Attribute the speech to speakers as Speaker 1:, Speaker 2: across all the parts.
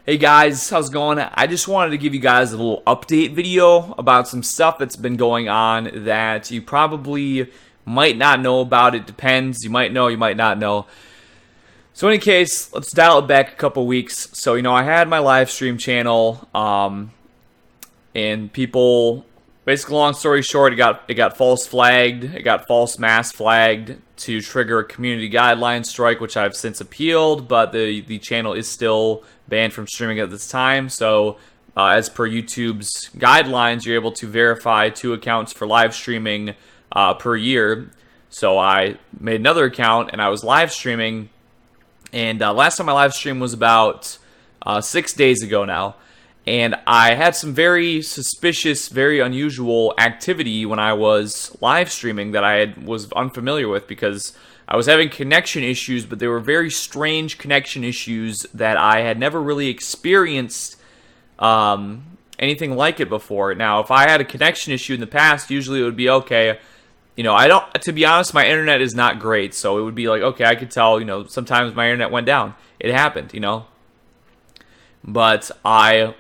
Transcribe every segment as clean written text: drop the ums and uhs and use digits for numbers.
Speaker 1: Hey guys, how's it going? I just wanted to give you guys a little update video about some stuff that's been going on that you probably might not know about. It depends. You might know, you might not know. So in any case, let's dial it back a couple weeks. So, I had my live stream channel, and people, basically long story short, it got false flagged, it got false mass flagged to trigger a community guideline strike, which I've since appealed, but the channel is still banned from streaming at this time. So as per YouTube's guidelines, you're able to verify 2 accounts for live streaming per year. So I made another account and I was live streaming, and last time I live streamed was about 6 days ago now. And I had some very suspicious, very unusual activity when I was live streaming that was unfamiliar with, because I was having connection issues, but they were very strange connection issues that I had never really experienced anything like it before. Now, if I had a connection issue in the past, usually it would be okay. To be honest, my internet is not great, so it would be like, okay, I could tell, sometimes my internet went down. It happened, But I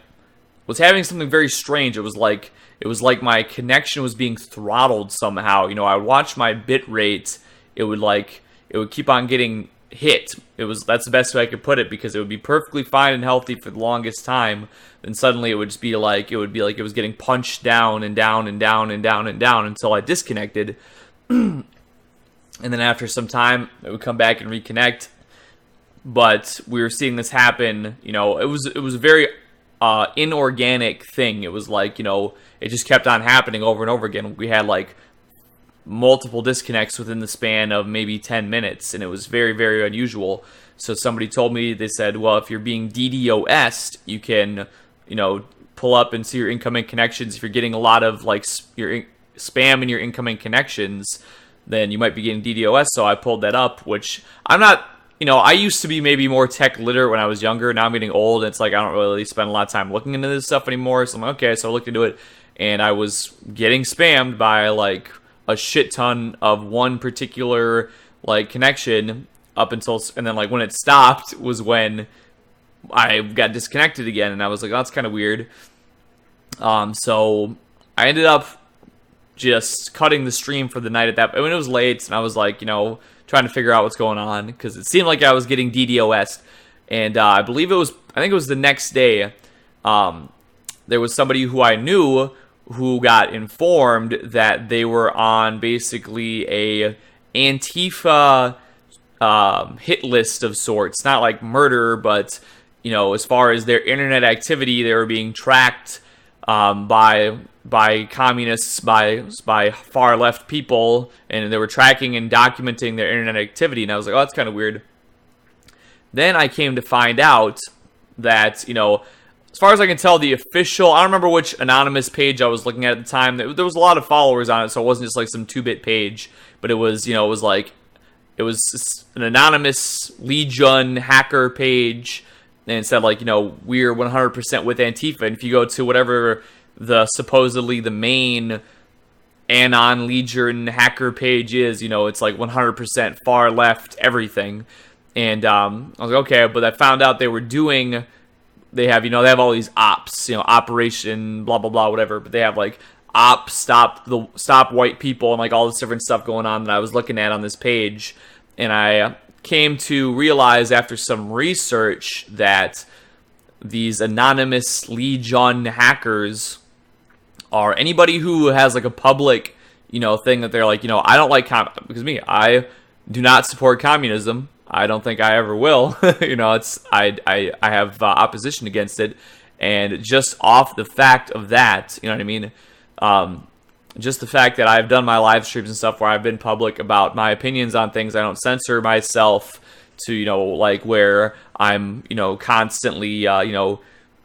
Speaker 1: was having something very strange. It was like my connection was being throttled somehow. I would watch my bit rate. It would keep on getting hit. That's the best way I could put it, because it would be perfectly fine and healthy for the longest time. Then suddenly it would just be like it was getting punched down and down and down and down and down until I disconnected. And then after some time, it would come back and reconnect. But we were seeing this happen. It was a very inorganic thing. It was like, it just kept on happening over and over again. We had like multiple disconnects within the span of maybe 10 minutes, and it was very, very unusual. So somebody told me, they said, well, if you're being DDoS'd, you can, pull up and see your incoming connections. If you're getting a lot of like your spam in your incoming connections, then you might be getting DDoS. So I pulled that up, which I'm not, I used to be maybe more tech literate when I was younger. Now I'm getting old, and it's like I don't really spend a lot of time looking into this stuff anymore. So I'm like, okay, so I looked into it, and I was getting spammed by like a shit ton of one particular like connection and then like when it stopped was when I got disconnected again, and I was like, oh, that's kind of weird. So I ended up just cutting the stream for the night at that point. It was late, and I was like, trying to figure out what's going on, because it seemed like I was getting DDoS'd. And I think it was the next day, there was somebody who I knew who got informed that they were on basically a Antifa hit list of sorts. Not like murder, but as far as their internet activity, they were being tracked by communists, by far left people, and they were tracking and documenting their internet activity. And I was like, oh, that's kind of weird. Then I came to find out that, as far as I can tell, the official, I don't remember which anonymous page I was looking at the time. There was a lot of followers on it, so it wasn't just like some 2-bit page, but it was, it was an anonymous Legion hacker page, and it said like, we're 100% with Antifa. And if you go to whatever supposedly the main Anon Legion hacker page is, it's like 100% far left everything. And I was like, okay, but I found out they have all these ops, operation blah blah blah whatever, but they have like stop white people and like all this different stuff going on that I was looking at on this page. And I came to realize after some research that these anonymous Legion hackers are anybody who has like a public, thing that they're like, I don't like because I do not support communism. I don't think I ever will. I have opposition against it, and just off the fact of that, you know what I mean? Just the fact that I've done my live streams and stuff where I've been public about my opinions on things. I don't censor myself to, like where I'm, constantly,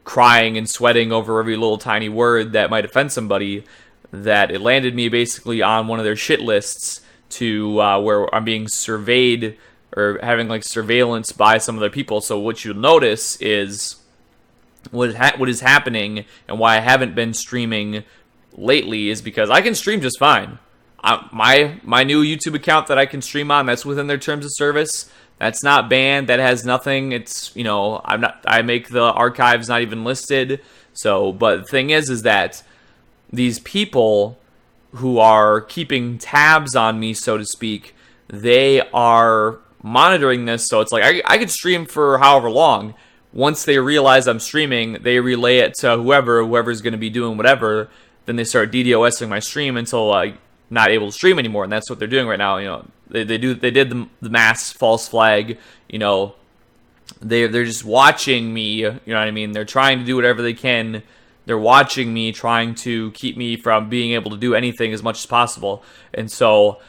Speaker 1: crying and sweating over every little tiny word that might offend somebody, that it landed me basically on one of their shit lists to where I'm being surveyed or having like surveillance by some other people. So what you'll notice is what is happening, and why I haven't been streaming lately is because I can stream just fine. My new YouTube account that I can stream on, that's within their terms of service. That's not banned. That has nothing. It's, you know, I make the archives not even listed. So, but the thing is that these people who are keeping tabs on me, so to speak, they are monitoring this. So it's like I could stream for however long. Once they realize I'm streaming, they relay it to whoever's going to be doing whatever. Then they start DDoSing my stream until I'm not able to stream anymore, and that's what they're doing right now. You know, they did the mass false flag. You know, they're just watching me. You know what I mean? They're trying to do whatever they can. They're watching me, trying to keep me from being able to do anything as much as possible. And so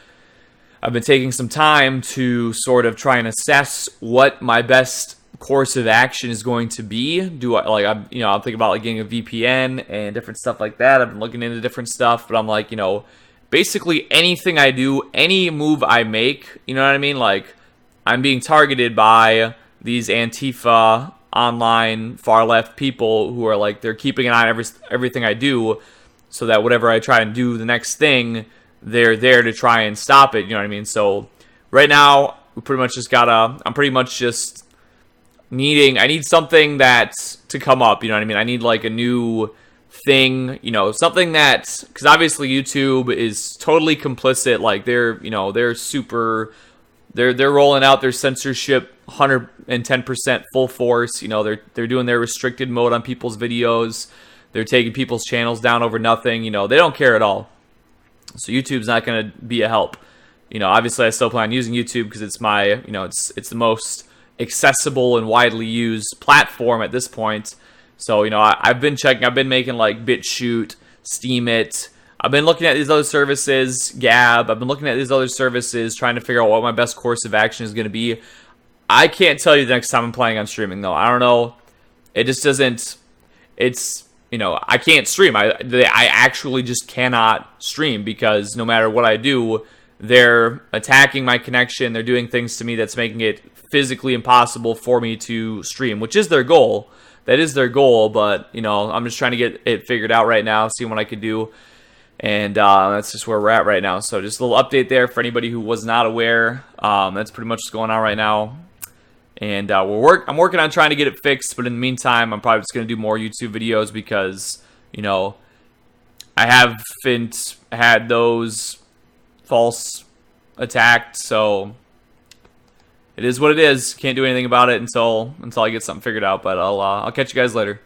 Speaker 1: I've been taking some time to sort of try and assess what my best course of action is going to be. I'm thinking about like getting a VPN and different stuff like that. I've been looking into different stuff, but I'm like, you know, basically anything I do, any move I make, you know what I mean? Like, I'm being targeted by these Antifa online far left people who are like, they're keeping an eye on everything I do, so that whatever I try and do the next thing, they're there to try and stop it. You know what I mean? So right now I'm pretty much just I need something that's to come up. You know what I mean? I need like a new thing, you know, something that's, because obviously YouTube is totally complicit. Like they're rolling out their censorship 110% full force. You know, they're doing their restricted mode on people's videos. They're taking people's channels down over nothing. You know, they don't care at all. So YouTube's not going to be a help. You know, obviously I still plan on using YouTube because it's my, you know, it's the most accessible and widely used platform at this point. So, you know, I've been making like BitChute, Steemit. I've been looking at these other services, Gab. I've been looking at these other services, trying to figure out what my best course of action is going to be. I can't tell you the next time I'm planning on streaming, though. I don't know. It just doesn't. It's, you know, I can't stream. I actually just cannot stream because no matter what I do, they're attacking my connection. They're doing things to me that's making it physically impossible for me to stream, which is their goal. That is their goal, but, you know, I'm just trying to get it figured out right now, see what I could do. And that's just where we're at right now. So just a little update there for anybody who was not aware. That's pretty much what's going on right now. And I'm working on trying to get it fixed, but in the meantime, I'm probably just going to do more YouTube videos because, you know, I haven't had those false attacked, so it is what it is. Can't do anything about it until I get something figured out, but I'll catch you guys later.